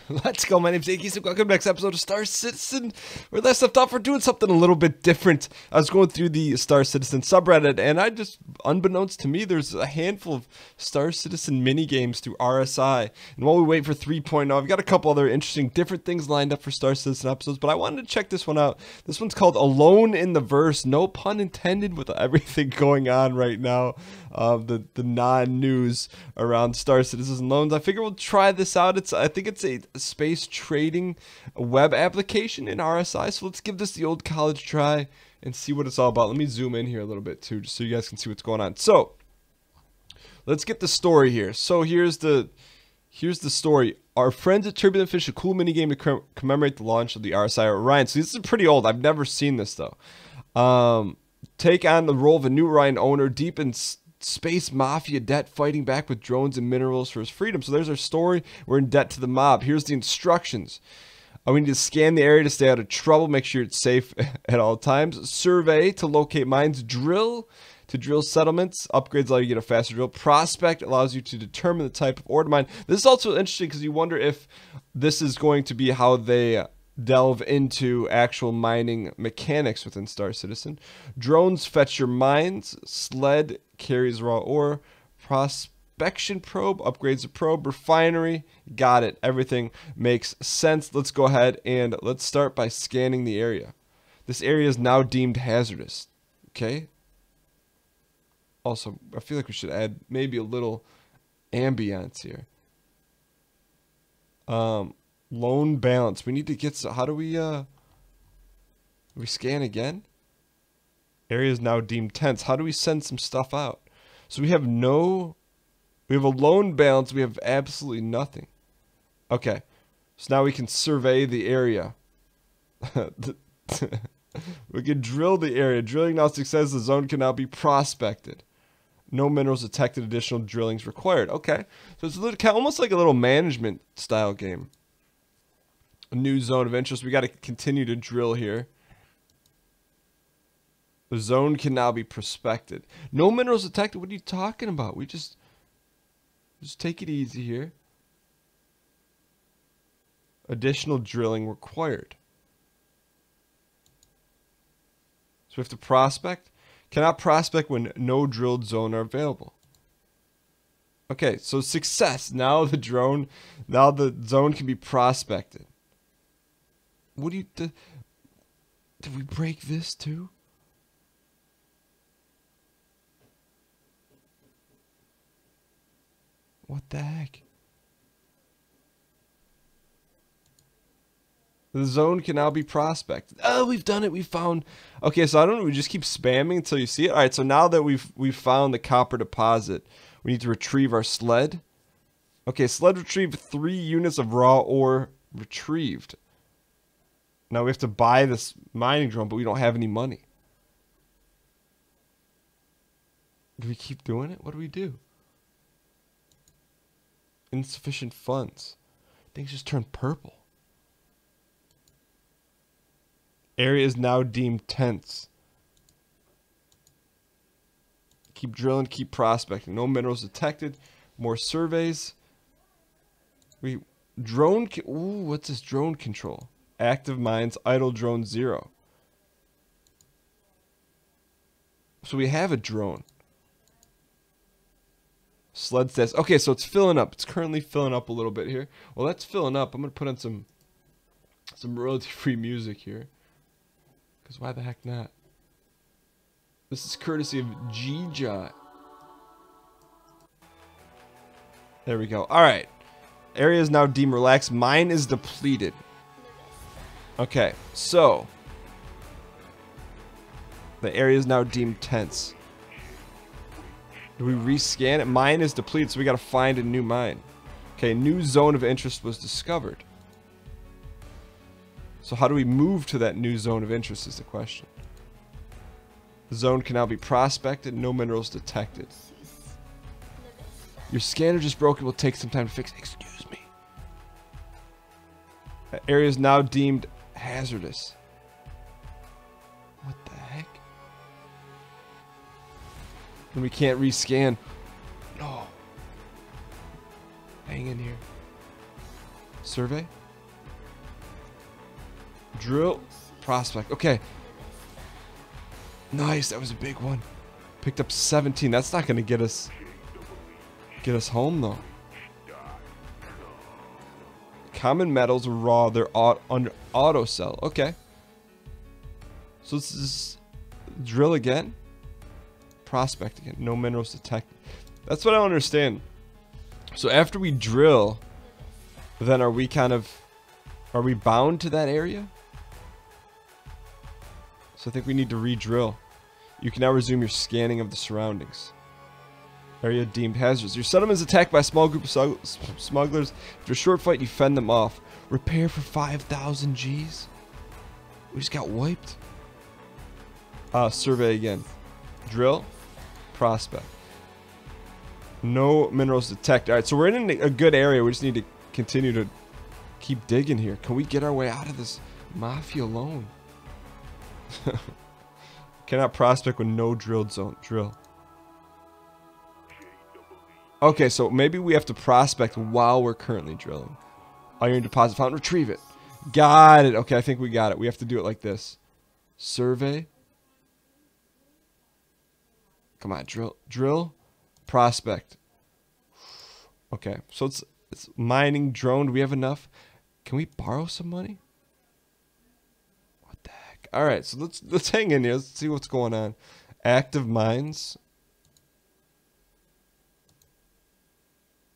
Let's go. My name's Gheesling. Welcome to the next episode of Star Citizen. Where last left off, we're doing something a little bit different. I was going through the Star Citizen subreddit, and I just, unbeknownst to me, there's a handful of Star Citizen mini games through RSI. And while we wait for 3.0, I've got a couple other interesting, different things lined up for Star Citizen episodes, but I wanted to check this one out. This one's called Alone in the Verse. No pun intended with everything going on right now. The non-news around Star Citizen loans. I figure we'll try this out. I think it's a space trading web application in RSI. So let's give this the old college try and see what it's all about. Let me zoom in here a little bit too, just so you guys can see what's going on. So let's get the story here. So here's the story. Our friends at Turbulent Fish, a cool mini game to commemorate the launch of the RSI Orion. So this is pretty old. I've never seen this though. Take on the role of a new Orion owner deep in space mafia debt, fighting back with drones and minerals for his freedom. So there's our story. We're in debt to the mob. Here's the instructions. We need to scan the area to stay out of trouble. Make sure it's safe at all times. Survey to locate mines. Drill to drill settlements. Upgrades allow you to get a faster drill. Prospect allows you to determine the type of ore to mine. This is also interesting because you wonder if this is going to be how they delve into actual mining mechanics within Star Citizen. Drones fetch your mines. Sled carries raw ore. Prospection probe upgrades the probe. Refinery, got it. Everything makes sense. Let's go ahead and let's start by scanning the area. This area is now deemed hazardous. Okay. Also, I feel like we should add maybe a little ambiance here. Loan balance. We need to get, so how do we scan again? Area is now deemed tense. How do we send some stuff out? So we have a loan balance. We have absolutely nothing. Okay. So now we can survey the area. We can drill the area. Drilling now says the zone can now be prospected. No minerals detected. Additional drillings required. Okay. So it's a little, almost like a little management style game. A new zone of interest. We got to continue to drill here. The zone can now be prospected. No minerals detected. What are you talking about? We just take it easy here. Additional drilling required. So we have to prospect. Cannot prospect when no drilled zone are available. Okay, so success. Now the zone can be prospected. What do you did we break this too? What the heck? The zone can now be prospected. Oh, we've done it. We found. Okay, so I don't know. We just keep spamming until you see it. All right. So now that we've found the copper deposit, we need to retrieve our sled. Okay, sled retrieved. 3 units of raw ore retrieved. Now we have to buy this mining drone, but we don't have any money. Do we keep doing it? What do we do? Insufficient funds. Things just turn purple. Area is now deemed tense. Keep drilling, keep prospecting. No minerals detected. More surveys. Drone. Ooh, what's this drone control? Active mines, idle drone 0. So we have a drone. Sled stats. Okay, so it's filling up. It's currently filling up a little bit here. Well, that's filling up. I'm going to put on some royalty-free music here. Because why the heck not? This is courtesy of G-Jot. There we go. All right. Area is now deemed relaxed. Mine is depleted. Okay, so the area is now deemed tense. Do we rescan it? Mine is depleted, so we got to find a new mine. Okay, new zone of interest was discovered. So how do we move to that new zone of interest is the question. The zone can now be prospected. No minerals detected. Your scanner just broke. It will take some time to fix. Excuse me. That area is now deemed hazardous. What the heck? And we can't rescan. No. Hang in here. Survey? Drill. Prospect. Okay. Nice. That was a big one. Picked up 17. That's not going to get us home, though. Common metals are raw. They're under auto sell. Okay. So let's just drill again. Prospect again. No minerals detected. That's what I don't understand. So after we drill, then are we bound to that area? So I think we need to re-drill. You can now resume your scanning of the surroundings. Area deemed hazardous. Your settlement is attacked by a small group of smugglers. After a short fight, you fend them off. Repair for 5,000 Gs. We just got wiped. Survey again. Drill. Prospect. No minerals detected. Alright, so we're in a good area. We just need to continue to keep digging here. Can we get our way out of this mafia alone? Cannot prospect with no drilled zone. Drill. Okay, so maybe we have to prospect while we're currently drilling. Iron deposit found. Retrieve it. Got it. Okay, I think we got it. We have to do it like this. Survey. Come on, drill. Prospect. Okay, so it's mining drone. Do we have enough? Can we borrow some money? What the heck? All right, so let's hang in here. Let's see what's going on. Active mines.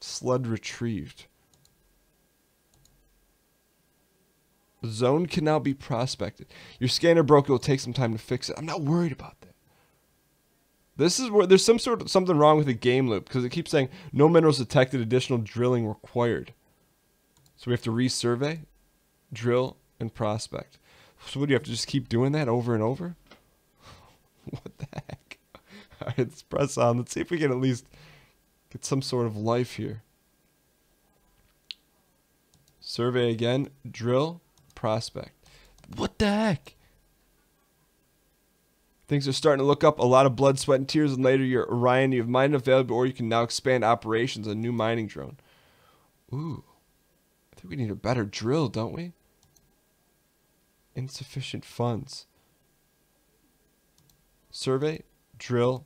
Sled retrieved. The zone can now be prospected. Your scanner broke. It will take some time to fix it. I'm not worried about that. This is where there's something wrong with the game loop because it keeps saying no minerals detected. Additional drilling required. So we have to resurvey, drill, and prospect. So what do you have to just keep doing that over and over? What the heck? All right, let's press on. Let's see if we can at least get some sort of life here. Survey again. Drill. Prospect. What the heck? Things are starting to look up. A lot of blood, sweat, and tears. And later, you're Orion. You have mined available, or you can now expand operations on a new mining drone. Ooh. I think we need a better drill, don't we? Insufficient funds. Survey. Drill.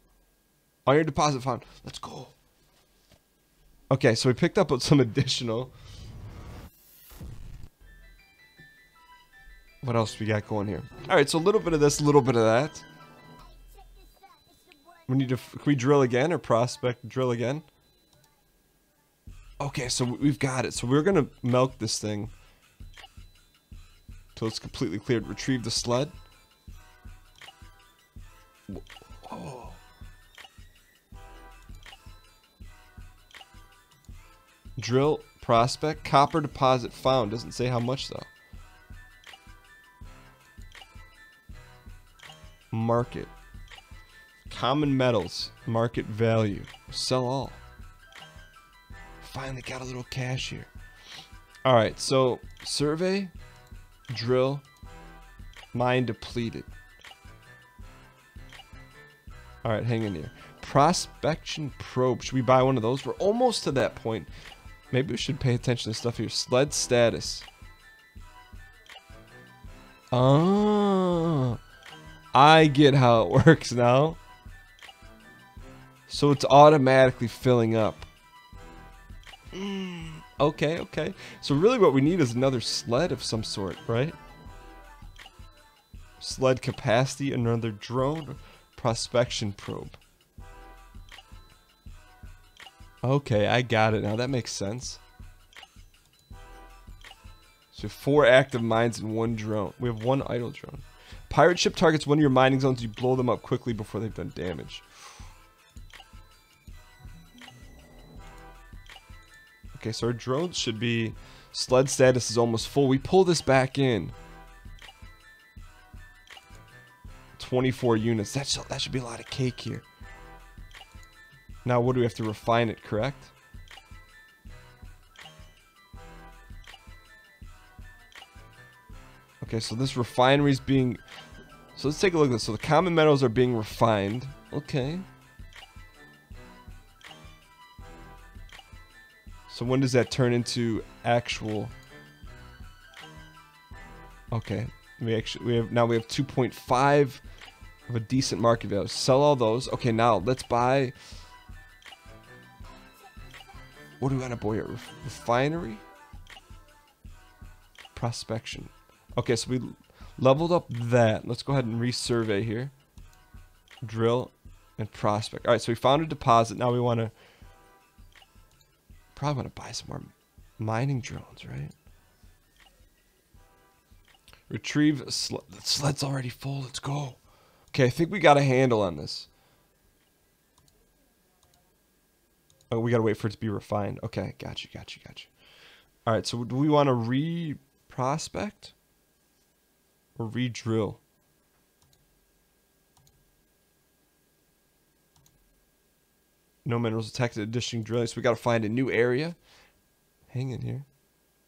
Iron deposit found. Let's go. Okay, so we picked up some additional. What else we got going here? Alright, so a little bit of this, a little bit of that. We need to. Can we drill again or prospect? Drill again? Okay, so we've got it. So we're going to milk this thing until it's completely cleared. Retrieve the sled. Oh. Drill, prospect, copper deposit found. Doesn't say how much though. Market. Common metals. Market value. Sell all. Finally got a little cash here. Alright, so survey, drill, mine depleted. Alright, hang in here. Prospection probe. Should we buy one of those? We're almost to that point. Maybe we should pay attention to stuff here. Sled status. Oh, I get how it works now. So it's automatically filling up. Okay, okay. So really what we need is another sled of some sort, right? Sled capacity, another drone, prospection probe. Okay, I got it now. That makes sense. So 4 active mines and 1 drone. We have 1 idle drone. Pirate ship targets one of your mining zones. You blow them up quickly before they've done damage. Okay, so our drones should be... Sled status is almost full. We pull this back in. 24 units. That should be a lot of cake here. Now what do we have to refine it, correct? Okay, so this refinery is being... So let's take a look at this. So the common metals are being refined. Okay. So when does that turn into actual... Okay. We have 2.5 of a decent market value. Sell all those. Okay, now let's buy. What do we want to buy here? Refinery? Prospection. Okay, so we leveled up that. Let's go ahead and resurvey here. Drill and prospect. Alright, so we found a deposit. Now we want to probably want to buy some more mining drones, right? Retrieve sled. The sled's already full. Let's go. Okay, I think we got a handle on this. Oh, we gotta wait for it to be refined. Okay, got you. Alright, so do we want to re-prospect? Or re-drill? No minerals detected. Addition drilling. So we gotta find a new area. Hang in here.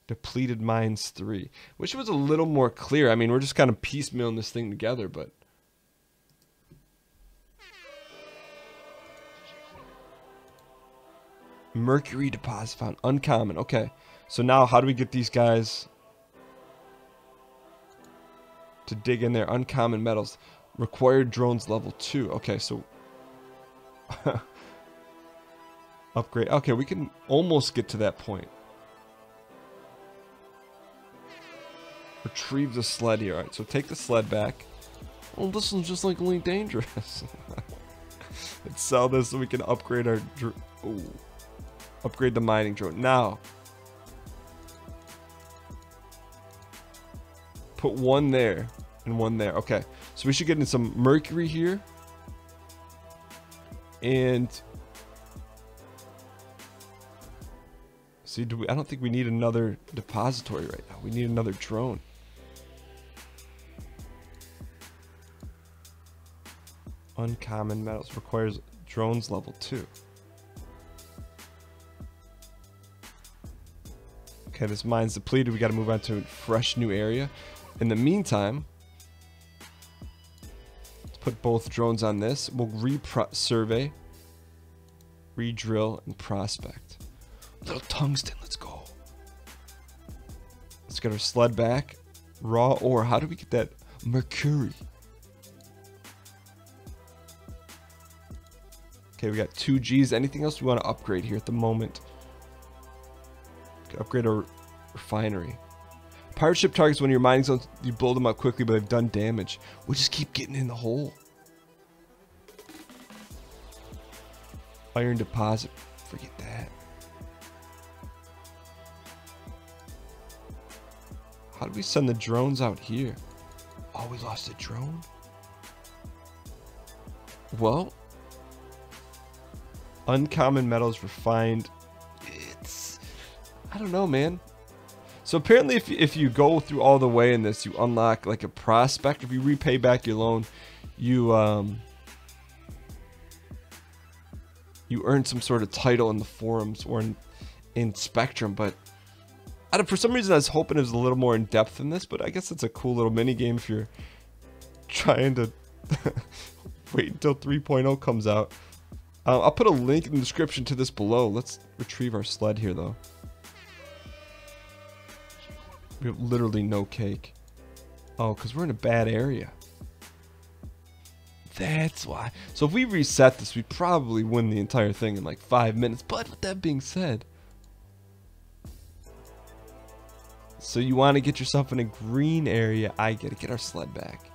Depleted mines 3. Wish it was a little more clear. I mean, we're just kind of piecemealing this thing together, but... Mercury deposit found. Uncommon. Okay. So now how do we get these guys to dig in there? Uncommon metals. Required drones level 2. Okay, so... upgrade. Okay, we can almost get to that point. Retrieve the sled here. Alright, so take the sled back. Oh, this one's just like Elite Dangerous. Let's sell this so we can upgrade our... Ooh. Upgrade the mining drone. Now. Put one there and one there. Okay, so we should get in some mercury here. And... See, I don't think we need another depository right now. We need another drone. Uncommon metals requires drones level 2. Okay, this mine's depleted. We got to move on to a fresh new area. In the meantime, let's put both drones on this. We'll survey, re-drill, and prospect. Little tungsten, let's go. Let's get our sled back. Raw ore. How do we get that mercury? Okay, we got 2 Gs. Anything else we want to upgrade here at the moment? Upgrade our refinery. Pirate ship targets one of your mining zones. You blow them up quickly, but they've done damage. We'll just keep getting in the hole. Iron deposit. Forget that. How do we send the drones out here? Oh, we lost a drone? Well, uncommon metals refined. I don't know, man. So apparently if you go through all the way in this, you unlock like a prospect. If you repay back your loan, you earn some sort of title in the forums or in Spectrum. But for some reason I was hoping it was a little more in depth than this, but I guess it's a cool little mini game if you're trying to wait until 3.0 comes out. I'll put a link in the description to this below. Let's retrieve our sled here though. We have literally no cake. Oh, because we're in a bad area. That's why. So if we reset this, we probably win the entire thing in like 5 minutes. But with that being said, so you want to get yourself in a green area. I get it. Get our sled back.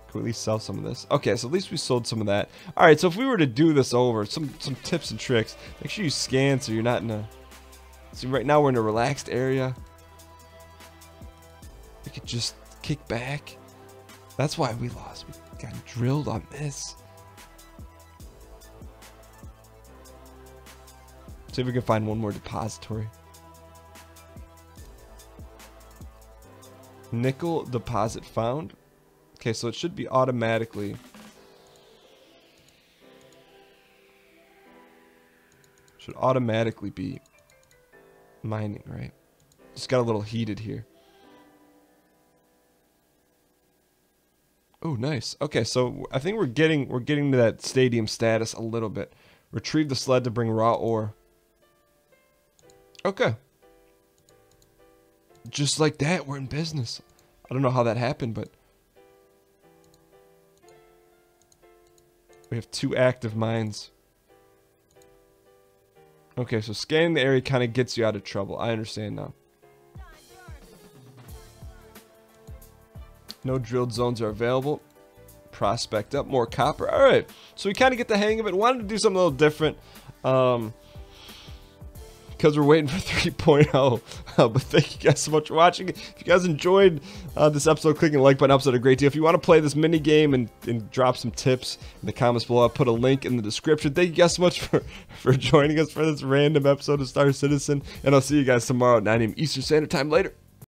Can we at least sell some of this? Okay, so at least we sold some of that. Alright, so if we were to do this over, some tips and tricks. Make sure you scan so you're not in a... See, right now we're in a relaxed area. We could just kick back. That's why we lost. We got drilled on this. See if we can find one more depository. Nickel deposit found. Okay, so it should be automatically. Should automatically be mining, right? Just got a little heated here. Oh, nice. Okay, so I think we're getting to that stadium status a little bit. Retrieve the sled to bring raw ore. Okay. just like that, we're in business. I don't know how that happened, but we have 2 active mines. Okay, so scanning the area kind of gets you out of trouble. I understand now. No drilled zones are available. Prospect up, more copper. All right, so we kind of get the hang of it. Wanted to do something a little different because we're waiting for 3.0. But thank you guys so much for watching. If you guys enjoyed this episode, clicking the like button helps out a great deal. If you want to play this mini game and drop some tips in the comments below, I'll put a link in the description. Thank you guys so much for joining us for this random episode of Star Citizen, and I'll see you guys tomorrow at 9 a.m. Eastern Standard Time. Later.